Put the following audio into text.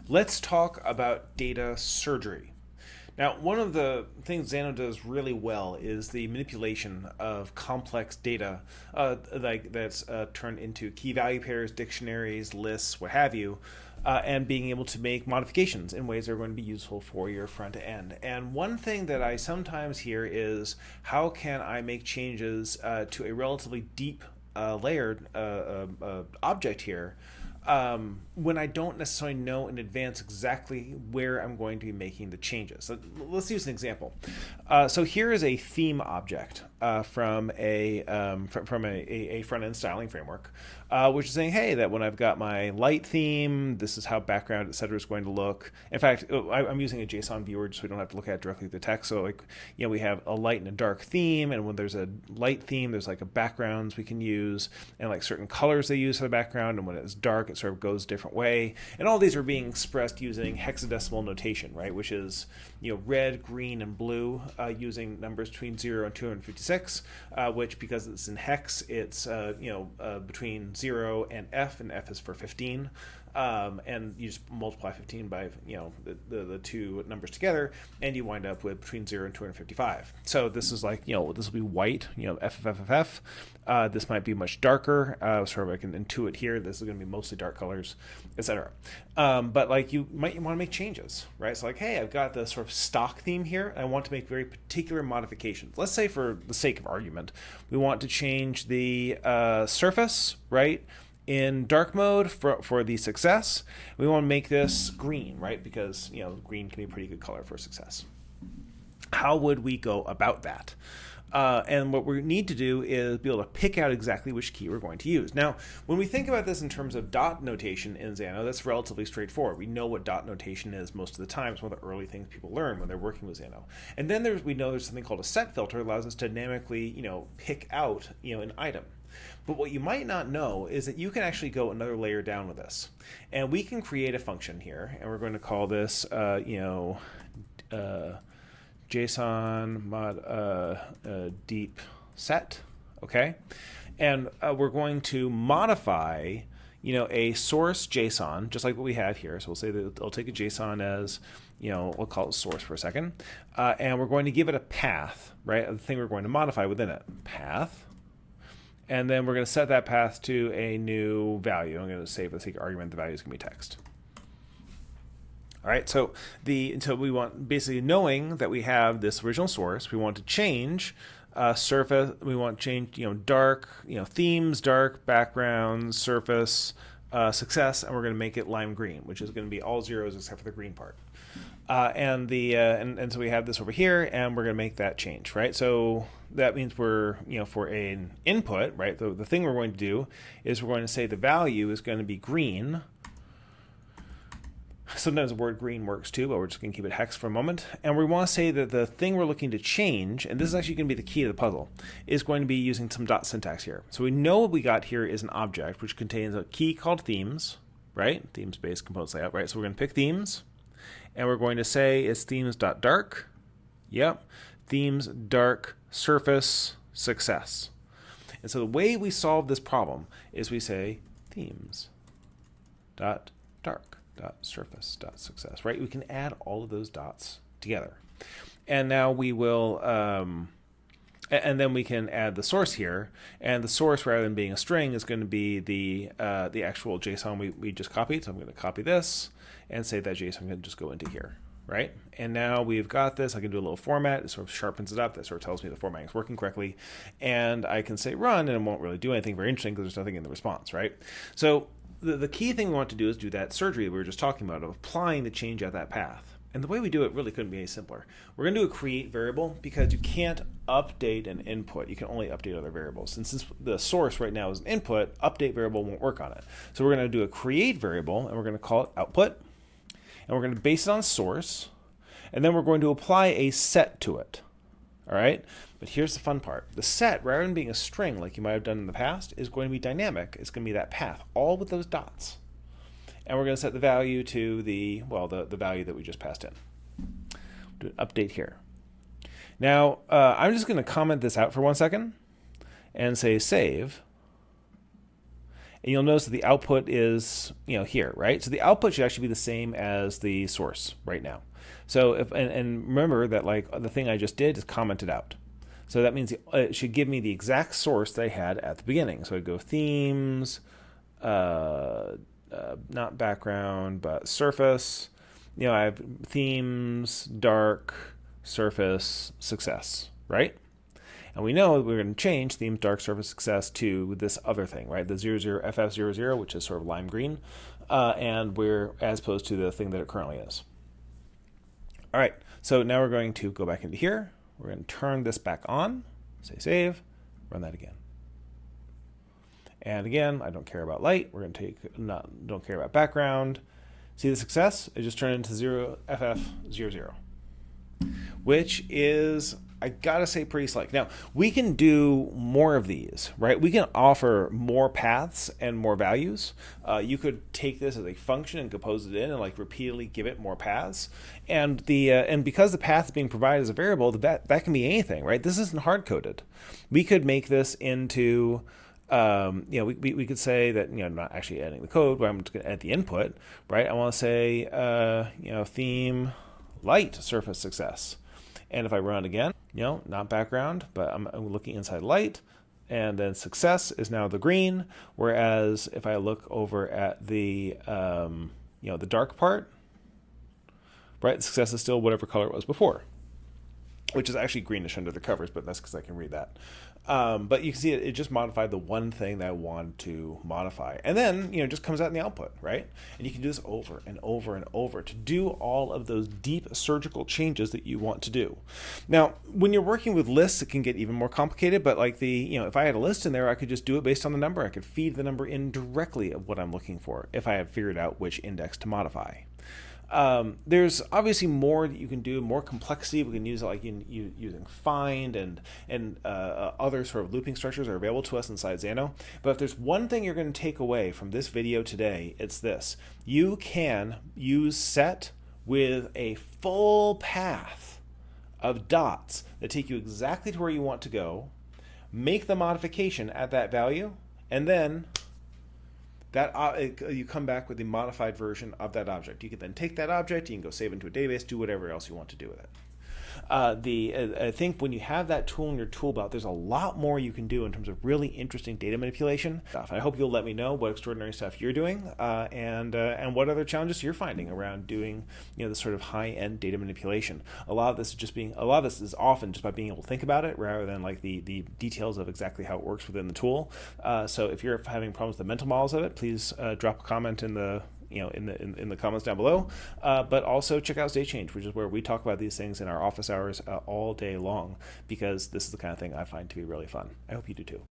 Let's talk about data surgery. Now, one of the things Xano does really well is the manipulation of complex data, that's turned into key value pairs, dictionaries, lists, what have you, and being able to make modifications in ways that are going to be useful for your front end. And one thing that I sometimes hear is, how can I make changes to a relatively deep layered object here, when I don't necessarily know in advance exactly where I'm going to be making the changes. So let's use an example. So here is a theme object from a front end styling framework, which is saying, hey, that when I've got my light theme, this is how background, etc., is going to look. In fact, I'm using a JSON viewer just so we don't have to look at it directly the text. So we have a light and a dark theme, and when there's a light theme, there's like a backgrounds we can use, and like certain colors they use for the background, and when it's dark, it sort of goes a different way. And all these are being expressed using hexadecimal notation, right? Which is red, green, and blue, using numbers between 0 and 256, which, because it's in hex, it's between 0 and F is for 15. And you just multiply 15 by the two numbers together, and you wind up with between 0 and 255. So this is like, this will be white, FFFFF. This might be much darker, sort of I can intuit here. This is going to be mostly dark colors, etc. But like you might want to make changes, right? So like, hey, I've got the sort of stock theme here. I want to make very particular modifications. Let's say, for the sake of argument, we want to change the surface, right, in dark mode for the success. We want to make this green, right? Because green can be a pretty good color for success. How would we go about that? And what we need to do is be able to pick out exactly which key we're going to use. Now, when we think about this in terms of dot notation in Xano, that's relatively straightforward. We know what dot notation is most of the time. It's one of the early things people learn when they're working with Xano. And then we know there's something called a set filter that allows us to dynamically, pick out, an item. But what you might not know is that you can actually go another layer down with this. And we can create a function here, and we're going to call this, JSON mod deep set, okay? And we're going to modify, a source JSON, just like what we have here. So we'll say that I'll take a JSON as, we'll call it source for a second. And we're going to give it a path, right? The thing we're going to modify within it, path. And then we're going to set that path to a new value. I'm going to say, for the sake of argument, the value is going to be text. All right, so we want, basically knowing that we have this original source, we want to change surface, we want to change, dark, themes, dark, backgrounds, surface, success, and we're going to make it lime green, which is going to be all zeros except for the green part. And so we have this over here, and we're going to make that change, right? So that means we're, for an input, right, the thing we're going to do is we're going to say the value is going to be green. Sometimes the word green works too, but we're just going to keep it hex for a moment. And we want to say that the thing we're looking to change, and this is actually going to be the key to the puzzle, is going to be using some dot syntax here. So we know what we got here is an object which contains a key called themes, right? Themes-based components layout, right? So we're going to pick themes, and we're going to say it's themes.dark. Yep. Themes dark surface success. And so the way we solve this problem is we say themes dot dark dot surface dot success, right? We can add all of those dots together. And now we will, and then we can add the source here. And the source, rather than being a string, is going to be the actual JSON we just copied. So I'm going to copy this and say that JSON can just go into here, right? And now we've got this. I can do a little format. It sort of sharpens it up. That sort of tells me the formatting is working correctly. And I can say run, and it won't really do anything very interesting because there's nothing in the response, right? So the key thing we want to do is do that surgery we were just talking about of applying the change at that path. And the way we do it really couldn't be any simpler. We're going to do a create variable because you can't update an input. You can only update other variables. And since the source right now is an input, update variable won't work on it. So we're going to do a create variable, and we're going to call it output. And we're going to base it on source. And then we're going to apply a set to it. All right? But here's the fun part. The set, rather than being a string like you might have done in the past, is going to be dynamic. It's going to be that path, all with those dots. And we're going to set the value to the value that we just passed in. Do an update here. Now, I'm just going to comment this out for 1 second and say save. And you'll notice that the output is, here, right? So the output should actually be the same as the source right now. So and remember that like the thing I just did is commented out. So that means it should give me the exact source that I had at the beginning. So I'd go themes, not background, but surface. I have themes, dark, surface, success, right? And we know we're going to change themes, dark, surface, success to this other thing, right? The 00FF00, which is sort of lime green, and we're as opposed to the thing that it currently is. All right, so now we're going to go back into here. We're going to turn this back on, say save, run that again. And again, I don't care about light. We're going to don't care about background. See the success? It just turned into 0FF00, which is, I gotta say, pretty slick. Now, we can do more of these, right? We can offer more paths and more values. You could take this as a function and compose it in and like repeatedly give it more paths. And because the path is being provided as a variable, that can be anything, right? This isn't hard-coded. We could make this into... we could say that, I'm not actually adding the code, but I'm just going to add the input, right? I want to say, theme light surface success. And if I run it again, not background, but I'm looking inside light, and then success is now the green. Whereas if I look over at the, the dark part, right, success is still whatever color it was before, which is actually greenish under the covers, but that's because I can read that. But you can see it just modified the one thing that I wanted to modify. And then, it just comes out in the output, right? And you can do this over and over and over to do all of those deep surgical changes that you want to do. Now, when you're working with lists, it can get even more complicated, but like if I had a list in there, I could just do it based on the number. I could feed the number in directly of what I'm looking for if I had figured out which index to modify. There's obviously more that you can do, more complexity. We can use like using find and other sort of looping structures are available to us inside Xano. But if there's one thing you're going to take away from this video today, it's this. You can use set with a full path of dots that take you exactly to where you want to go, make the modification at that value, and then you come back with the modified version of that object. You can then take that object, you can go save into a database, do whatever else you want to do with it. I think when you have that tool in your tool belt, there's a lot more you can do in terms of really interesting data manipulation stuff. I hope you'll let me know what extraordinary stuff you're doing and what other challenges you're finding around doing this sort of high-end data manipulation. A lot of this is often just by being able to think about it rather than like the details of exactly how it works within the tool. So if you're having problems with the mental models of it, please drop a comment in the in the comments down below, but also check out State Change, which is where we talk about these things in our office hours all day long, because this is the kind of thing I find to be really fun. I hope you do too.